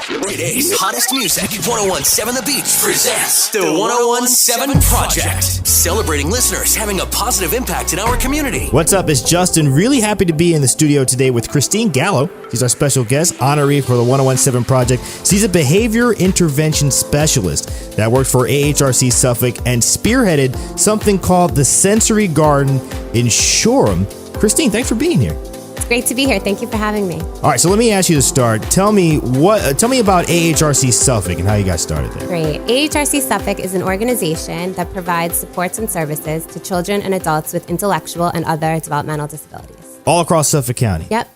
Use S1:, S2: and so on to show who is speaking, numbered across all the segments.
S1: Today's hottest music, 1017 The Beach presents the 1017 Project. Celebrating listeners having a positive impact in our community.
S2: What's up? It's Justin. Really happy to be in the studio today with Christine Gallo. She's our special guest, honoree for the 1017 Project. She's a behavior intervention specialist that worked for AHRC Suffolk and spearheaded something called the Sensory Garden in Shoreham. Christine, thanks for being here.
S3: It's great to be here. Thank you for having me.
S2: All right, so let me ask you to start. Tell me about AHRC Suffolk and how you got started there.
S3: Great. AHRC Suffolk is an organization that provides supports and services to children and adults with intellectual and other developmental disabilities.
S2: All across Suffolk County?
S3: Yep.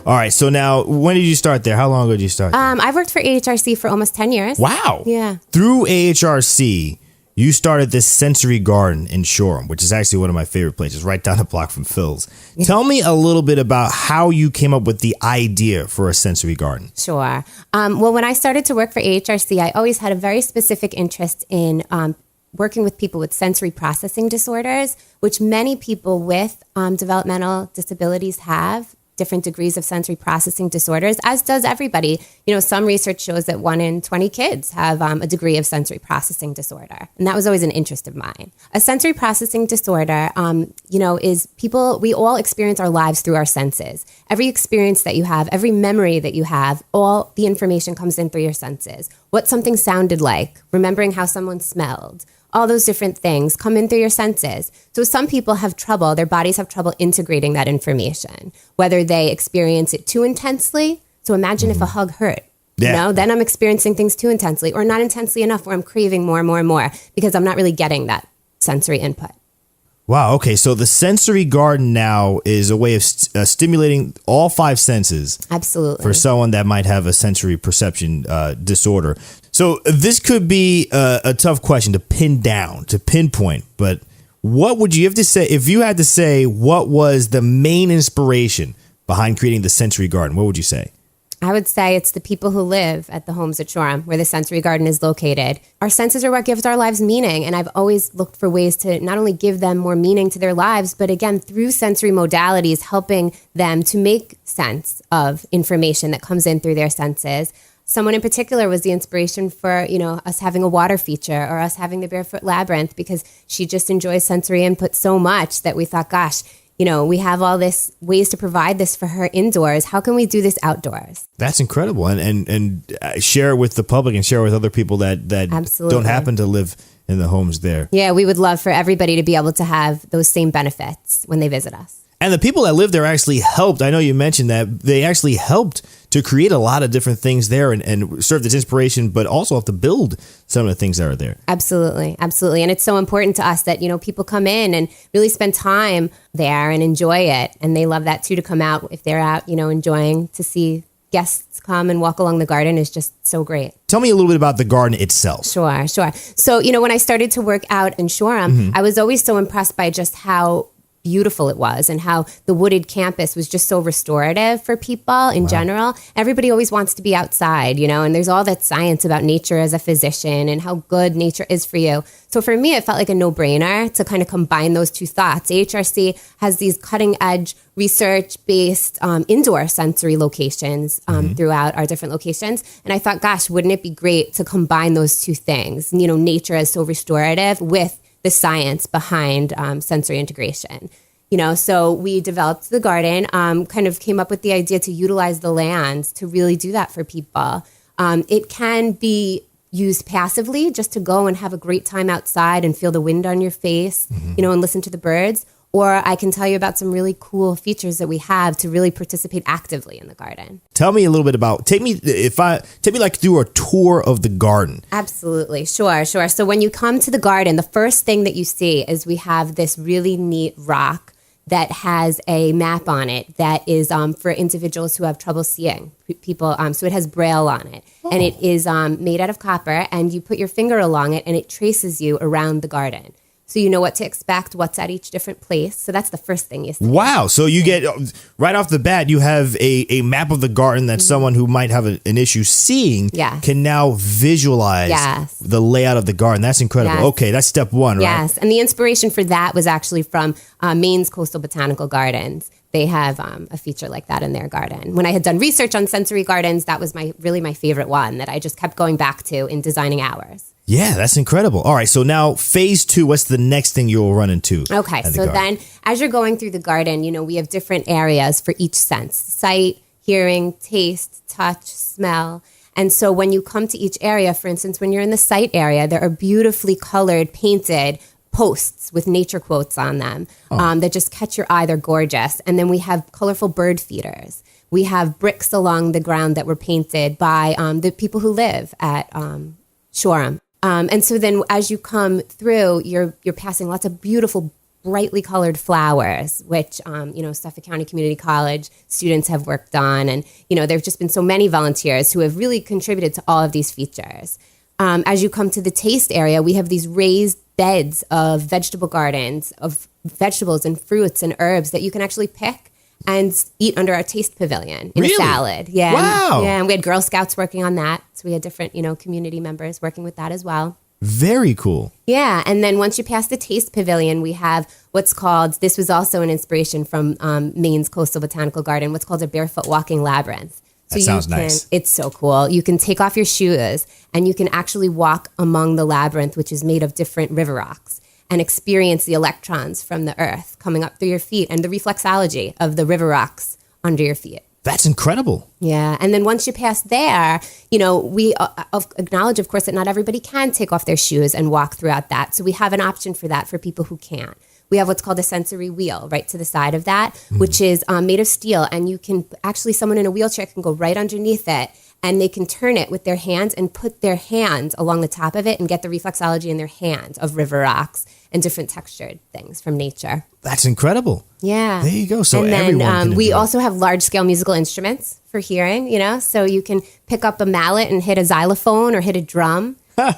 S2: All right, so now, when did you start there? How long ago did you start there?
S3: I've worked for AHRC for almost 10 years.
S2: Wow.
S3: Yeah.
S2: Through AHRC, you started this Sensory Garden in Shoreham, which is actually one of my favorite places, right down the block from Phil's. Tell me a little bit about how you came up with the idea for a sensory garden.
S3: Sure. Well, when I started to work for AHRC, I always had a very specific interest in working with people with sensory processing disorders, which many people with developmental disabilities have. Different degrees of sensory processing disorders, as does everybody. You know, some research shows that 1 in 20 kids have a degree of sensory processing disorder. And that was always an interest of mine. A sensory processing disorder, is we all experience our lives through our senses. Every experience that you have, every memory that you have, all the information comes in through your senses. What something sounded like, remembering how someone smelled, all those different things come in through your senses. So some people have trouble, their bodies have trouble integrating that information, whether they experience it too intensely. So imagine if a hug hurt, then I'm experiencing things too intensely, or not intensely enough where I'm craving more and more and more because I'm not really getting that sensory input.
S2: Wow. Okay. So the Sensory Garden now is a way of stimulating all 5 senses.
S3: Absolutely.
S2: For someone that might have a sensory perception disorder. So this could be a tough question to pin down, to pinpoint, but what would you have to say if you had to say what was the main inspiration behind creating the Sensory Garden? What would you say?
S3: I would say it's the people who live at the homes at Shoreham, where the Sensory Garden is located. Our senses are what gives our lives meaning, and I've always looked for ways to not only give them more meaning to their lives, but again, through sensory modalities, helping them to make sense of information that comes in through their senses. Someone in particular was the inspiration for, us having a water feature or us having the Barefoot Labyrinth, because she just enjoys sensory input so much that we thought, gosh, we have all this ways to provide this for her indoors. How can we do this outdoors?
S2: That's incredible. And share it with the public and share it with other people that don't happen to live in the homes there. Yeah,
S3: we would love for everybody to be able to have those same benefits when they visit us.
S2: And the people that live there actually helped. I know you mentioned that they actually helped to create a lot of different things there and served as inspiration, but also have to build some of the things that are there.
S3: Absolutely. Absolutely. And it's so important to us that, people come in and really spend time there and enjoy it. And they love that too, to come out if they're out, enjoying, to see guests come and walk along the garden is just so great.
S2: Tell me a little bit about the garden itself.
S3: Sure. So, when I started to work out in Shoreham, I was always so impressed by just how beautiful it was and how the wooded campus was just so restorative for people in general. Everybody always wants to be outside, and there's all that science about nature as a physician and how good nature is for you. So for me, it felt like a no-brainer to kind of combine those two thoughts. AHRC has these cutting-edge research-based indoor sensory locations throughout our different locations. And I thought, gosh, wouldn't it be great to combine those two things? Nature is so restorative with the science behind sensory integration. So we developed the garden, kind of came up with the idea to utilize the land to really do that for people. It can be used passively, just to go and have a great time outside and feel the wind on your face, and listen to the birds. Or I can tell you about some really cool features that we have to really participate actively in the garden. Tell
S2: me a little bit about, take me like through a tour of the garden.
S3: Absolutely. Sure. So when you come to the garden, the first thing that you see is we have this really neat rock that has a map on it that is for individuals who have trouble seeing people. So it has Braille on it, and it is made out of copper, and you put your finger along it and it traces you around the garden. So you know what to expect, what's at each different place. So that's the first thing you see.
S2: Wow. So you get, right off the bat, you have a map of the garden that someone who might have an issue seeing can now visualize the layout of the garden. That's incredible. Yes. Okay, that's step one, right?
S3: Yes. And the inspiration for that was actually from Maine's Coastal Botanical Gardens. they have a feature like that in their garden. When I had done research on sensory gardens, that was really my favorite one that I just kept going back to in designing ours.
S2: Yeah, that's incredible. All right, so now phase 2, what's the next thing you'll run into?
S3: Okay, so then as you're going through the garden, we have different areas for each sense: sight, hearing, taste, touch, smell. And so when you come to each area, for instance, when you're in the sight area, there are beautifully colored, painted posts with nature quotes on them that just catch your eye. They're gorgeous. And then we have colorful bird feeders. We have bricks along the ground that were painted by the people who live at Shoreham. And so then as you come through, you're passing lots of beautiful, brightly colored flowers, which, Suffolk County Community College students have worked on. And, there have just been so many volunteers who have really contributed to all of these features. As you come to the taste area, we have these raised beds of vegetable gardens, of vegetables and fruits and herbs that you can actually pick and eat under our taste pavilion in a salad. Yeah.
S2: Wow.
S3: And we had Girl Scouts working on that. So we had different, community members working with that as well.
S2: Very cool.
S3: Yeah. And then once you pass the taste pavilion, we have what's called, this was also an inspiration from Maine's Coastal Botanical Garden, what's called a barefoot walking labyrinth. So
S2: that sounds nice.
S3: It's so cool. You can take off your shoes and you can actually walk among the labyrinth, which is made of different river rocks, and experience the electrons from the earth coming up through your feet and the reflexology of the river rocks under your feet.
S2: That's incredible.
S3: Yeah. And then once you pass there, we acknowledge, of course, that not everybody can take off their shoes and walk throughout that. So we have an option for that for people who can't. We have what's called a sensory wheel right to the side of that, which is made of steel. And you can actually, someone in a wheelchair can go right underneath it and they can turn it with their hands and put their hands along the top of it and get the reflexology in their hands of river rocks and different textured things from nature.
S2: That's incredible.
S3: Yeah.
S2: There you go. So
S3: and
S2: everyone
S3: then
S2: can
S3: we
S2: enjoy.
S3: also have large scale musical instruments for hearing, so you can pick up a mallet and hit a xylophone or hit a drum.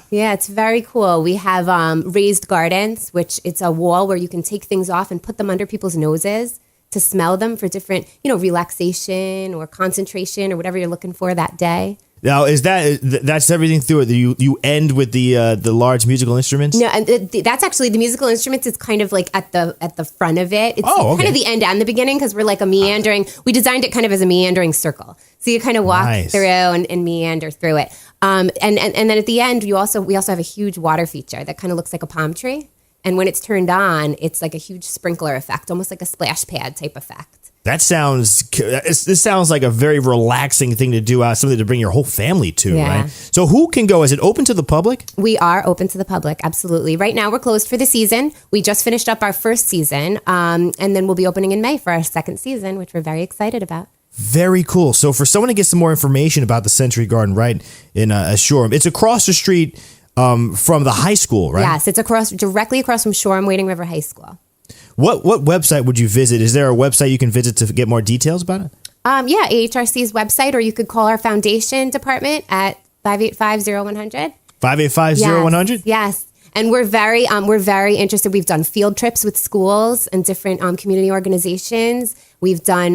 S3: Yeah, it's very cool. We have raised gardens, which it's a wall where you can take things off and put them under people's noses to smell them for different, relaxation or concentration or whatever you're looking for that day.
S2: Now, that's everything through it? You end with the large musical instruments?
S3: No, and that's actually the musical instruments is kind of like at the front of it. It's kind of the end and the beginning because we're like a meandering. We designed it kind of as a meandering circle, so you kind of walk through and meander through it. And then at the end, we also have a huge water feature that kind of looks like a palm tree. And when it's turned on, it's like a huge sprinkler effect, almost like a splash pad type effect. This
S2: sounds like a very relaxing thing to do, something to bring your whole family to, right? So who can go? Is it open to the public?
S3: We are open to the public, absolutely. Right now, we're closed for the season. We just finished up our first season, and then we'll be opening in May for our second season, which we're very excited about.
S2: Very cool. So for someone to get some more information about the Sensory Garden right in Shoreham, it's across the street from the high school, right?
S3: Yes, it's directly across from Shoreham Wading River High School.
S2: What website would you visit? Is there a website you can visit to get more details about it?
S3: Yeah, AHRC's website, or you could call our foundation department at 585-0100.
S2: 585-0100?
S3: Yes. And we're very interested. We've done field trips with schools and different community organizations. We've done,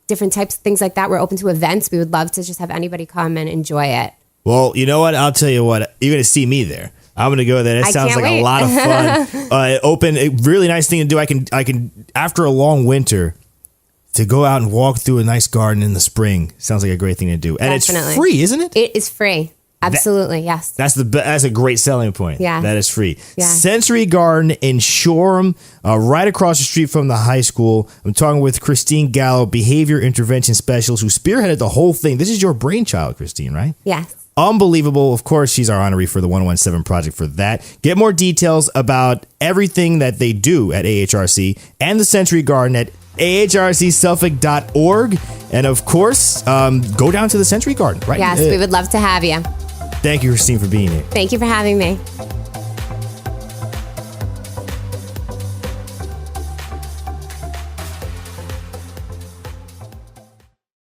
S3: different types of things like that. We're open to events. We would love to just have anybody come and enjoy it.
S2: Well, you know what? I'll tell you what. You're going to see me there. I'm going to go there. That sounds like a lot of fun. A really nice thing to do. I can after a long winter, to go out and walk through a nice garden in the spring. Sounds like a great thing to do. And
S3: Definitely.
S2: It's free, isn't it?
S3: It is free. Absolutely, yes.
S2: That's a great selling point.
S3: Yeah.
S2: That is free.
S3: Yeah.
S2: Sensory Garden in Shoreham, right across the street from the high school. I'm talking with Christine Gallo, Behavior Intervention Specialist, who spearheaded the whole thing. This is your brainchild, Christine, right?
S3: Yes.
S2: Unbelievable. Of course, she's our honoree for the 1017 Project for that. Get more details about everything that they do at AHRC and the Sensory Garden at ahrcsuffolk.org. And of course, go down to the Sensory Garden, right?
S3: Yes, we would love to have you.
S2: Thank you, Christine, for being here.
S3: Thank you for having me.